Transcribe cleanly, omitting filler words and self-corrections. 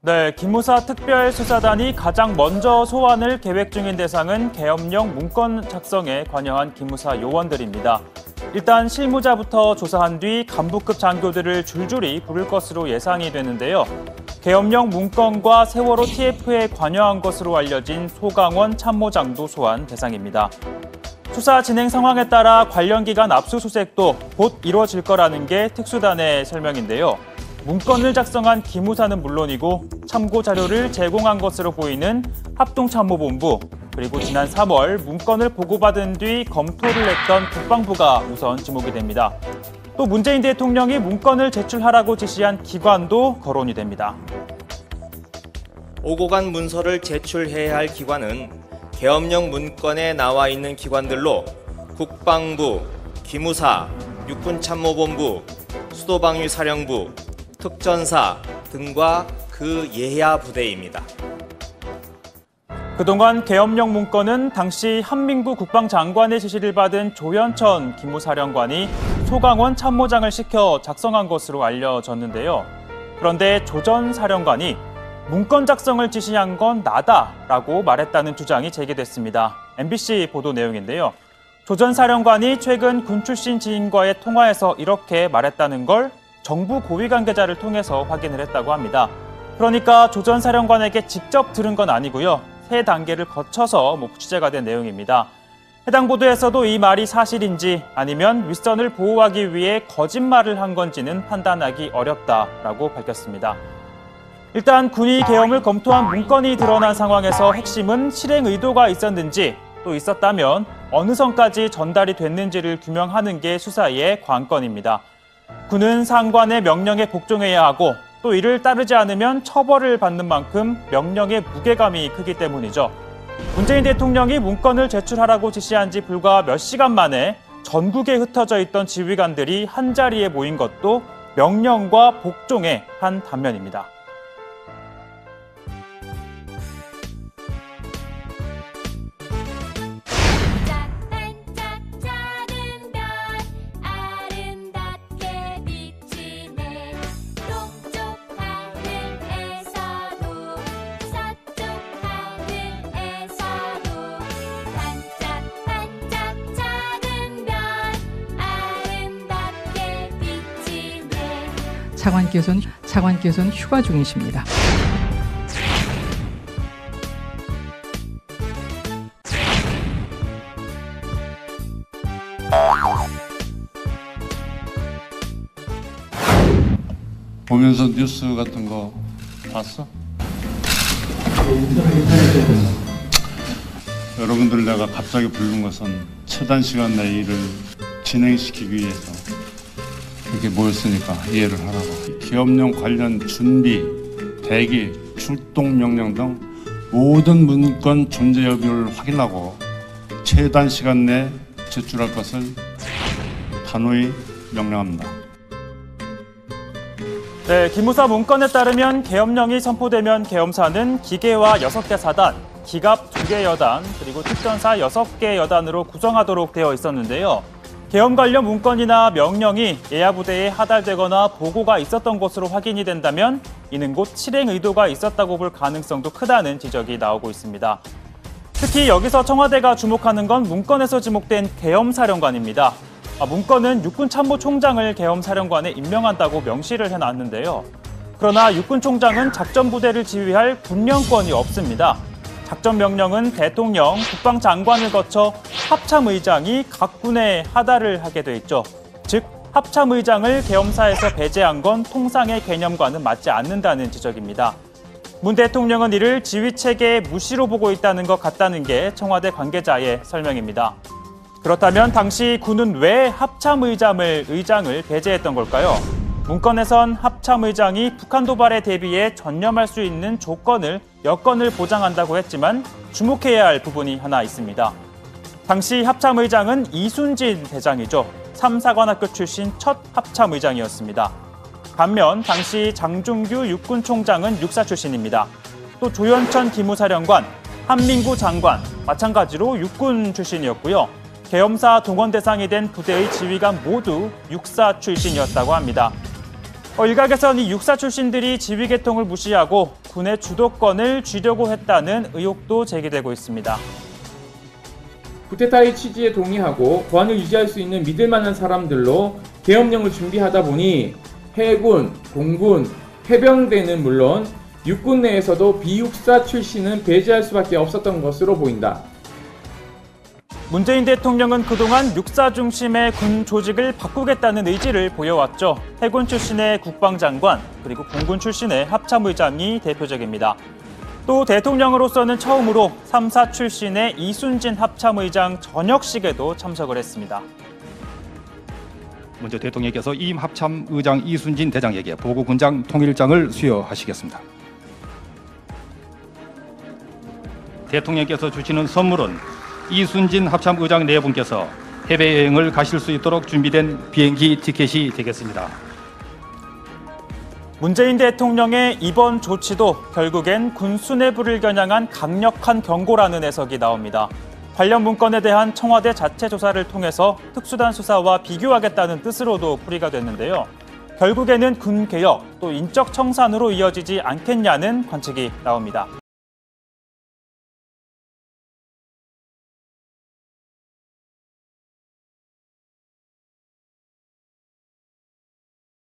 네, 기무사 특별수사단이 가장 먼저 소환을 계획 중인 대상은 계엄령 문건 작성에 관여한 기무사 요원들입니다. 일단 실무자부터 조사한 뒤 간부급 장교들을 줄줄이 부를 것으로 예상이 되는데요. 계엄령 문건과 세월호 TF에 관여한 것으로 알려진 소강원 참모장도 소환 대상입니다. 수사 진행 상황에 따라 관련 기관 압수수색도 곧 이루어질 거라는 게 특수단의 설명인데요. 문건을 작성한 기무사는 물론이고 참고 자료를 제공한 것으로 보이는 합동참모본부, 그리고 지난 3월 문건을 보고받은 뒤 검토를 했던 국방부가 우선 지목이 됩니다. 또 문재인 대통령이 문건을 제출하라고 지시한 기관도 거론이 됩니다. 오고 간 문서를 제출해야 할 기관은 계엄령 문건에 나와 있는 기관들로 국방부, 기무사, 육군참모본부, 수도방위사령부, 특전사 등과 그 예하 부대입니다. 그동안 계엄령 문건은 당시 한민구 국방장관의 지시를 받은 조현천 기무사령관이 소강원 참모장을 시켜 작성한 것으로 알려졌는데요. 그런데 조 전 사령관이 문건 작성을 지시한 건 나다라고 말했다는 주장이 제기됐습니다. MBC 보도 내용인데요. 조 전 사령관이 최근 군 출신 지인과의 통화에서 이렇게 말했다는 걸 정부 고위 관계자를 통해서 확인을 했다고 합니다. 그러니까 조 전 사령관에게 직접 들은 건 아니고요. 세 단계를 거쳐서 취재가 된 내용입니다. 해당 보도에서도 이 말이 사실인지 아니면 윗선을 보호하기 위해 거짓말을 한 건지는 판단하기 어렵다라고 밝혔습니다. 일단 군이 계엄을 검토한 문건이 드러난 상황에서 핵심은 실행 의도가 있었는지, 또 있었다면 어느 선까지 전달이 됐는지를 규명하는 게 수사의 관건입니다. 군은 상관의 명령에 복종해야 하고 또 이를 따르지 않으면 처벌을 받는 만큼 명령의 무게감이 크기 때문이죠. 문재인 대통령이 문건을 제출하라고 지시한 지 불과 몇 시간 만에 전국에 흩어져 있던 지휘관들이 한자리에 모인 것도 명령과 복종의 한 단면입니다. 차관께서는 휴가 중이십니다. 보면서 뉴스 같은 거 봤어? 여러분들 내가 갑자기 부른 것은 최단 시간 내 일을 진행시키기 위해서 이렇게 모였으니까 이해를 하라고. 계엄령 관련 준비, 대기, 출동 명령 등 모든 문건 존재 여부를 확인하고 최단 시간 내에 제출할 것을 단호히 명령합니다. 네, 기무사 문건에 따르면 계엄령이 선포되면 계엄사는 기계화 6개 사단, 기갑 2개 여단, 그리고 특전사 6개 여단으로 구성하도록 되어 있었는데요. 계엄 관련 문건이나 명령이 예하부대에 하달되거나 보고가 있었던 것으로 확인이 된다면 이는 곧 실행 의도가 있었다고 볼 가능성도 크다는 지적이 나오고 있습니다. 특히 여기서 청와대가 주목하는 건 문건에서 지목된 계엄사령관입니다. 문건은 육군참모총장을 계엄사령관에 임명한다고 명시를 해놨는데요. 그러나 육군총장은 작전부대를 지휘할 군령권이 없습니다. 작전명령은 대통령, 국방장관을 거쳐 합참의장이 각 군에 하달을 하게 돼 있죠. 즉, 합참의장을 계엄사에서 배제한 건 통상의 개념과는 맞지 않는다는 지적입니다. 문 대통령은 이를 지휘체계의 무시로 보고 있다는 것 같다는 게 청와대 관계자의 설명입니다. 그렇다면 당시 군은 왜 합참의장을 배제했던 걸까요? 문건에선 합참의장이 북한 도발에 대비해 전념할 수 있는 여건을 보장한다고 했지만 주목해야 할 부분이 하나 있습니다. 당시 합참의장은 이순진 대장이죠. 3사관학교 출신 첫 합참의장이었습니다. 반면 당시 장중규 육군총장은 육사 출신입니다. 또 조현천 기무사령관, 한민구 장관, 마찬가지로 육군 출신이었고요. 계엄사 동원 대상이 된 부대의 지휘관 모두 육사 출신이었다고 합니다. 일각에선 이 육사 출신들이 지휘 계통을 무시하고 군의 주도권을 쥐려고 했다는 의혹도 제기되고 있습니다. 쿠데타의 취지에 동의하고 권한을 유지할 수 있는 믿을 만한 사람들로 계엄령을 준비하다 보니 해군, 공군, 해병대는 물론 육군 내에서도 비육사 출신은 배제할 수밖에 없었던 것으로 보인다. 문재인 대통령은 그동안 육사 중심의 군 조직을 바꾸겠다는 의지를 보여왔죠. 해군 출신의 국방장관, 그리고 공군 출신의 합참의장이 대표적입니다. 또 대통령으로서는 처음으로 3사 출신의 이순진 합참의장 전역식에도 참석을 했습니다. 먼저 대통령께서 임 합참의장 이순진 대장에게 보고군장 통일장을 수여하시겠습니다. 대통령께서 주시는 선물은 이순진 합참의장 네 분께서 해외여행을 가실 수 있도록 준비된 비행기 티켓이 되겠습니다. 문재인 대통령의 이번 조치도 결국엔 군 수뇌부를 겨냥한 강력한 경고라는 해석이 나옵니다. 관련 문건에 대한 청와대 자체 조사를 통해서 특수단 수사와 비교하겠다는 뜻으로도 풀이가 됐는데요. 결국에는 군 개혁 또 인적 청산으로 이어지지 않겠냐는 관측이 나옵니다.